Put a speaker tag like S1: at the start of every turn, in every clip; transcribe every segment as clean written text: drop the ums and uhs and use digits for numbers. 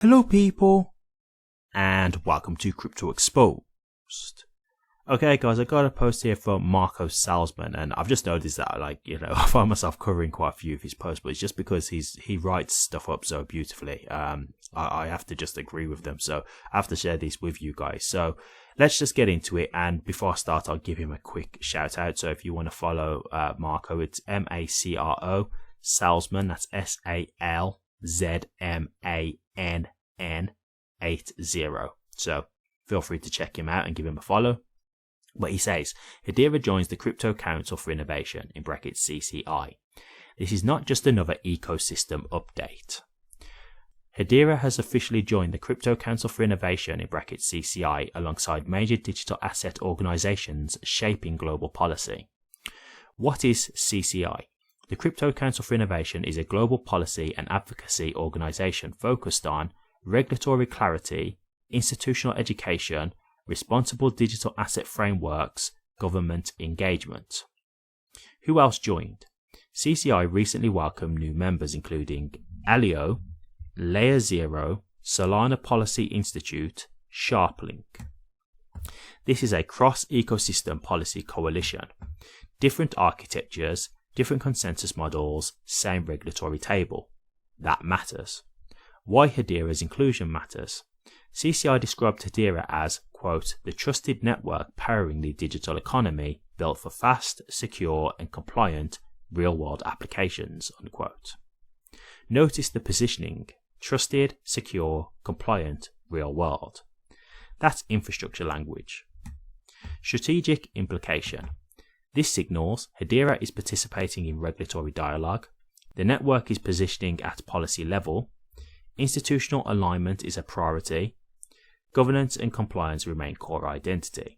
S1: Hello people, and welcome to Crypto Exposed. Okay guys, I got a post here from Marco Salzman, and I've just noticed that I find myself covering quite a few of his posts, but it's just because he writes stuff up so beautifully. I have to just agree with them, so I have to share this with you guys. So let's just get into it, and before I start, I'll give him a quick shout out. So if you want to follow Marco, it's Macro Salzman, that's SALZMANN80. So feel free to check him out and give him a follow. But he says, Hedera joins the Crypto Council for Innovation, in brackets CCI. This is not just another ecosystem update. Hedera has officially joined the Crypto Council for Innovation, in brackets CCI, alongside major digital asset organizations shaping global policy. What is CCI? The Crypto Council for Innovation is a global policy and advocacy organization focused on regulatory clarity, institutional education, responsible digital asset frameworks, government engagement. Who else joined? CCI recently welcomed new members including Alio, Layer Zero, Solana Policy Institute, SharpLink. This is a cross-ecosystem policy coalition. Different architectures, different consensus models, same regulatory table. That matters. Why Hedera's inclusion matters. CCI described Hedera as, quote, the trusted network powering the digital economy built for fast, secure and compliant real-world applications, unquote. Notice the positioning, trusted, secure, compliant, real-world. That's infrastructure language. Strategic implication. This signals Hedera is participating in regulatory dialogue, the network is positioning at policy level, institutional alignment is a priority, governance and compliance remain core identity.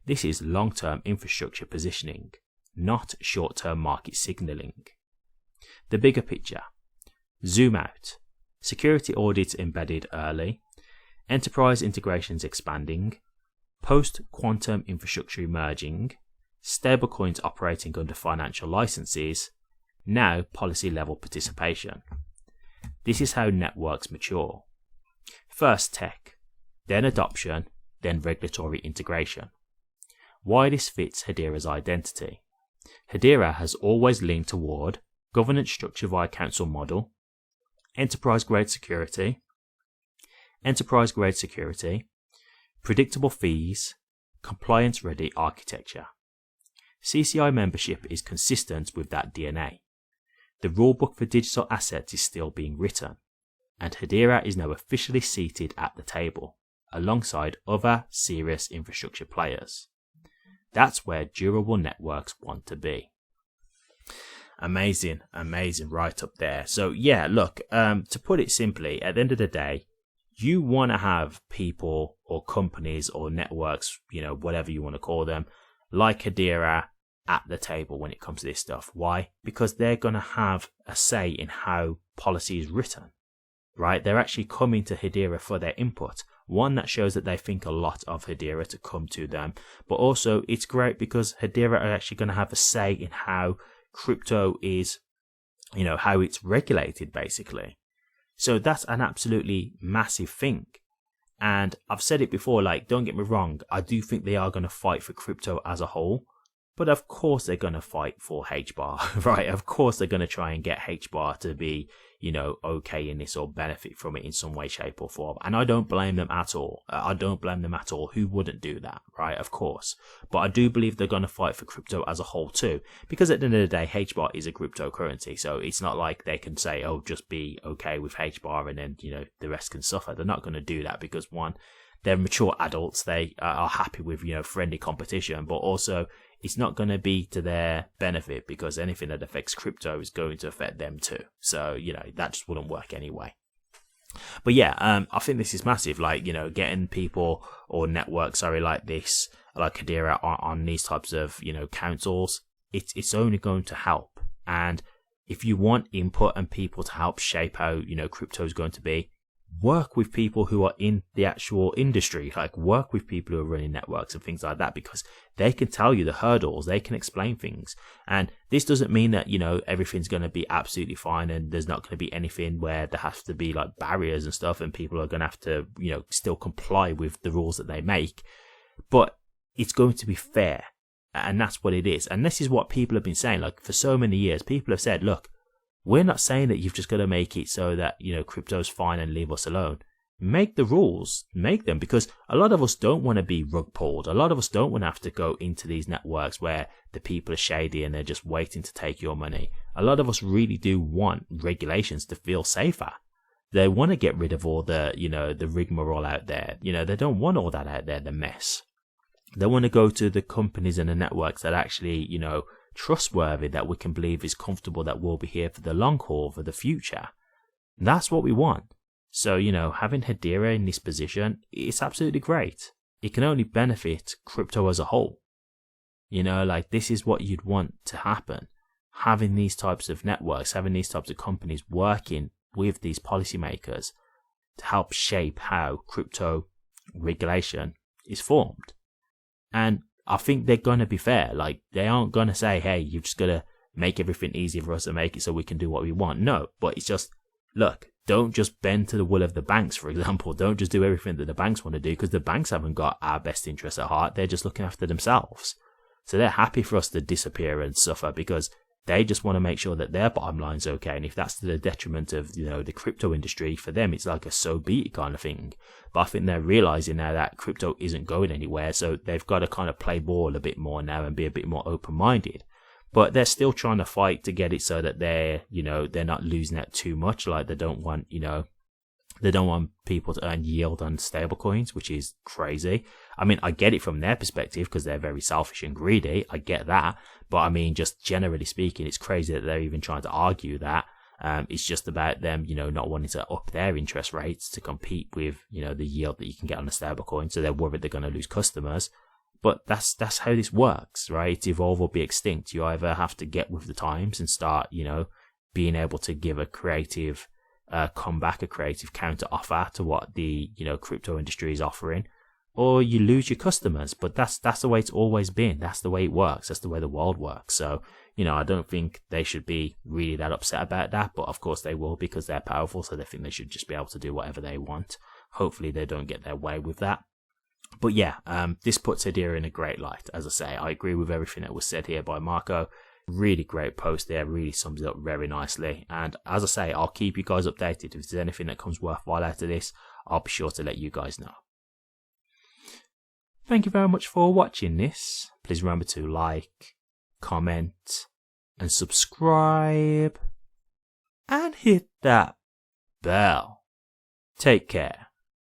S1: This is long-term infrastructure positioning, not short-term market signaling. The bigger picture. Zoom out. Security audits embedded early, enterprise integrations expanding, post-quantum infrastructure emerging, stablecoins operating under financial licenses, now policy-level participation. This is how networks mature. First tech, then adoption, then regulatory integration. Why this fits Hedera's identity. Hedera has always leaned toward governance structure via council model, enterprise-grade security, predictable fees, compliance-ready architecture. CCI membership is consistent with that DNA. The rulebook for digital assets is still being written, and Hedera is now officially seated at the table, alongside other serious infrastructure players. That's where durable networks want to be. Amazing right up there. So yeah, look, to put it simply, at the end of the day, you want to have people or companies or networks, whatever you want to call them, like Hedera at the table when it comes to this stuff. Why? Because they're going to have a say in how policy is written, right? They're actually coming to Hedera for their input. One, that shows that they think a lot of Hedera to come to them, but also it's great because Hedera are actually going to have a say in how crypto is, how it's regulated basically. So that's an absolutely massive thing. And I've said it before, don't get me wrong, I do think they are going to fight for crypto as a whole. But of course they're going to fight for HBAR, right? Of course they're going to try and get HBAR to be, okay in this or benefit from it in some way, shape or form. And I don't blame them at all. Who wouldn't do that, right? Of course. But I do believe they're going to fight for crypto as a whole too. Because at the end of the day, HBAR is a cryptocurrency. So it's not like they can say, oh, just be okay with HBAR and then, the rest can suffer. They're not going to do that because one, they're mature adults. They are happy with, friendly competition, but also it's not going to be to their benefit because anything that affects crypto is going to affect them too. So, that just wouldn't work anyway. But yeah, I think this is massive. Getting people or networks, like this, like Hedera on these types of, councils, it's only going to help. And if you want input and people to help shape how, crypto is going to be, work with people who are in the actual industry, like work with people who are running networks and things like that, because they can tell you the hurdles, they can explain things. And this doesn't mean that, you know, everything's going to be absolutely fine and there's not going to be anything where there has to be like barriers and stuff and people are going to have to, you know, still comply with the rules that they make. But it's going to be fair. And that's what it is. And this is what people have been saying. Like for so many years, people have said, look, we're not saying that you've just got to make it so that, you know, crypto's fine and leave us alone. Make the rules, make them, because a lot of us don't want to be rug pulled. A lot of us don't want to have to go into these networks where the people are shady and they're just waiting to take your money. A lot of us really do want regulations to feel safer. They want to get rid of all the, you know, the rigmarole out there. You know, they don't want all that out there, the mess. They want to go to the companies and the networks that actually, you know, trustworthy, that we can believe is comfortable, that will be here for the long haul, for the future. That's what we want. So, you know, having Hedera in this position, it's absolutely great. It can only benefit crypto as a whole. You know, like this is what you'd want to happen. Having these types of networks, having these types of companies working with these policymakers to help shape how crypto regulation is formed. And I think they're going to be fair. Like, they aren't going to say, hey, you've just got to make everything easy for us and make it so we can do what we want. No, but it's just, look, don't just bend to the will of the banks, for example. Don't just do everything that the banks want to do, because the banks haven't got our best interests at heart. They're just looking after themselves. So they're happy for us to disappear and suffer because they just want to make sure that their bottom line's okay. And if that's to the detriment of, you know, the crypto industry, for them, it's like a so be it kind of thing. But I think they're realizing now that crypto isn't going anywhere. So they've got to kind of play ball a bit more now and be a bit more open-minded. But they're still trying to fight to get it so that they're, you know, they're not losing it too much. Like they don't want, you know, they don't want people to earn yield on stable coins, which is crazy. I mean, I get it from their perspective because they're very selfish and greedy. I get that. But I mean, just generally speaking, it's crazy that they're even trying to argue that. It's just about them, you know, not wanting to up their interest rates to compete with, you know, the yield that you can get on a stable coin. So they're worried they're going to lose customers. But that's how this works, right? Evolve or be extinct. You either have to get with the times and start, you know, being able to give a creative comeback, a creative counter offer to what the, you know, crypto industry is offering, or you lose your customers. But that's the way it's always been. That's the way it works. That's the way the world works. So, you know, I don't think they should be really that upset about that, but of course they will, because they're powerful, so they think they should just be able to do whatever they want. Hopefully they don't get their way with that. But yeah, this puts Hedera in a great light. As I say, I agree with everything that was said here by Marco. Really great post there, really sums it up very nicely. And as I say, I'll keep you guys updated. If there's anything that comes worthwhile out of this, I'll be sure to let you guys know. Thank you very much for watching this. Please remember to like, comment, and subscribe. And hit that bell. Take care.